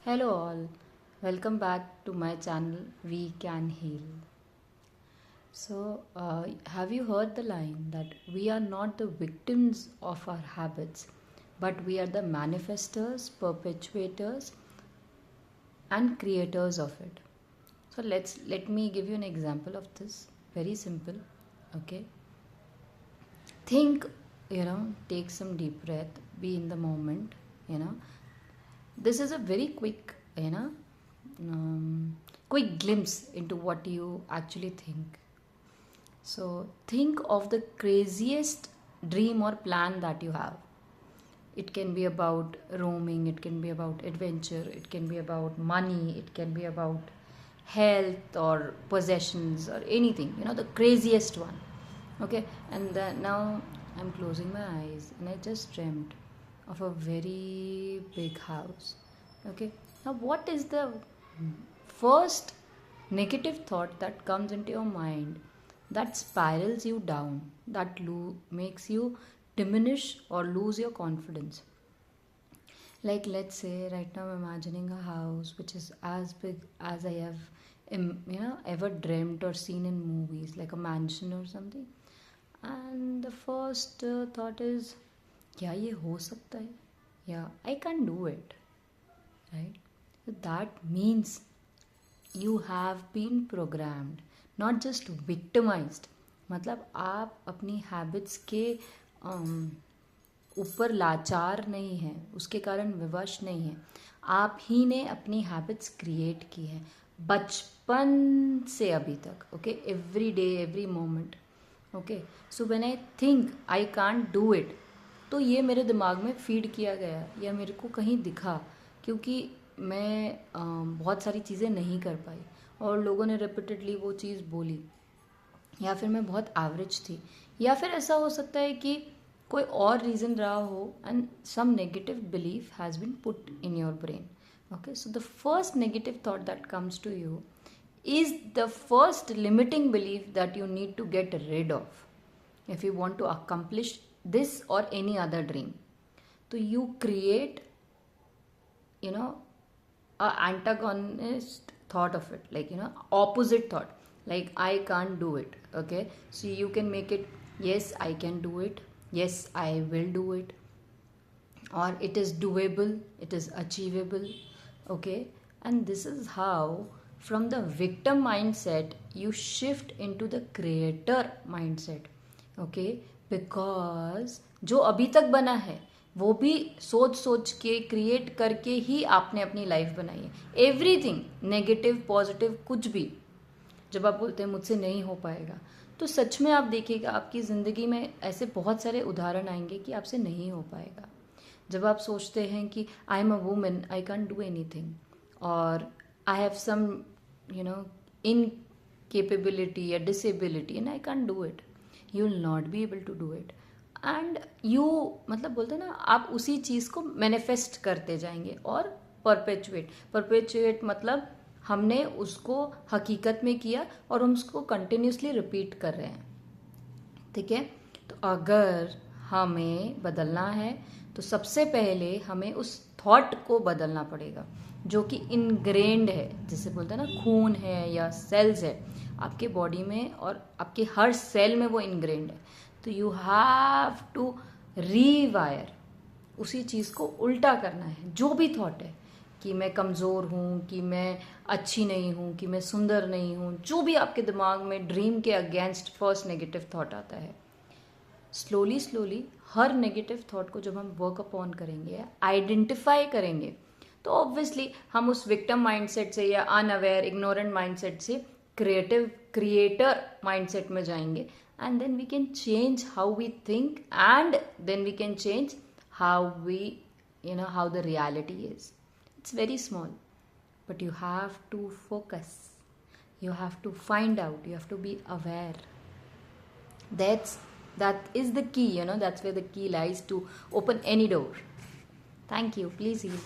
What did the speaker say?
Hello, all. Welcome back to my channel We Can Heal. Have you heard the line that we are not the victims of our habits, but we are the manifestors, perpetuators, and creators of it? So let me give you an example of this. Very simple. Okay. Think, take some deep breath, be in the moment, you know. This is a very quick glimpse into what you actually think. So think of the craziest dream or plan that you have. It can be about roaming, it can be about adventure, it can be about money, it can be about health or possessions or anything, the craziest one. Okay, and then now I'm closing my eyes and I just dreamt of a very big house. Okay, now what is the first negative thought that comes into your mind that spirals you down, that makes you diminish or lose your confidence? Like, let's say right now I'm imagining a house which is as big as I have ever dreamt or seen in movies, like a mansion or something. And the first thought is, क्या ये हो सकता है? Yeah, I can do it, right? So that means you have been programmed, not just victimized. मतलब आप अपनी habits के ऊपर लाचार नहीं हैं, उसके कारण विवश नहीं हैं. आप ही ने अपनी हैबिट्स क्रिएट की हैं बचपन से अभी तक. Okay, every day, every moment. Okay, so when I think I can't do it, तो ये मेरे दिमाग में फीड किया गया या मेरे को कहीं दिखा, क्योंकि मैं बहुत सारी चीज़ें नहीं कर पाई और लोगों ने रिपीटेडली वो चीज़ बोली, या फिर मैं बहुत एवरेज थी, या फिर ऐसा हो सकता है कि कोई और रीज़न रहा हो and some negative belief has been put in your brain. Okay, so the first negative thought that comes to you is the first limiting belief that you need to get rid of if you want to accomplish this or any other dream. So you create, a antagonist thought of it, like, opposite thought, like I can't do it. Okay, so you can make it, yes, I can do it, yes, I will do it, or it is doable, it is achievable. Okay, and this is how from the victim mindset you shift into the creator mindset. Okay, because जो अभी तक बना है वो भी सोच सोच के क्रिएट करके ही आपने अपनी लाइफ बनाई है. एवरीथिंग नेगेटिव पॉजिटिव कुछ भी, जब आप बोलते हैं मुझसे नहीं हो पाएगा, तो सच में आप देखिएगा आपकी ज़िंदगी में ऐसे बहुत सारे उदाहरण आएंगे कि आपसे नहीं हो पाएगा. जब आप सोचते हैं कि I am a women, I can do anything, और आई हैव सम इनकेपेबिलिटी या disability and I can do it, you will not be able to do it. And you, मतलब बोलते हैं ना, आप उसी चीज़ को मैनिफेस्ट करते जाएंगे और परपेचुएट मतलब हमने उसको हकीकत में किया और हम उसको कंटिन्यूसली रिपीट कर रहे हैं. ठीक है, तो अगर हमें बदलना है तो सबसे पहले हमें उस थॉट को बदलना पड़ेगा जो कि इनग्रेन्ड है, जिसे बोलते हैं ना खून है या सेल्स है आपके बॉडी में, और आपके हर सेल में वो इनग्रेन्ड है. तो यू हैव टू रीवायर, उसी चीज़ को उल्टा करना है. जो भी थॉट है कि मैं कमज़ोर हूँ, कि मैं अच्छी नहीं हूँ, कि मैं सुंदर नहीं हूँ, जो भी आपके दिमाग में ड्रीम के अगेंस्ट फर्स्ट नेगेटिव थॉट आता है, स्लोली हर नेगेटिव थॉट को जब हम वर्क अपॉन करेंगे, आइडेंटिफाई करेंगे, तो ऑब्वियसली हम उस विक्टिम माइंडसेट से या अनअवेयर इग्नोरेंट माइंडसेट से क्रिएटर माइंडसेट में जाएंगे. And then we can change how we think, and then we can change how how the reality is. It's very small, but you have to focus. You have to find out. You have to be aware. That is the key. That's where the key lies to open any door. Thank you. Please heal.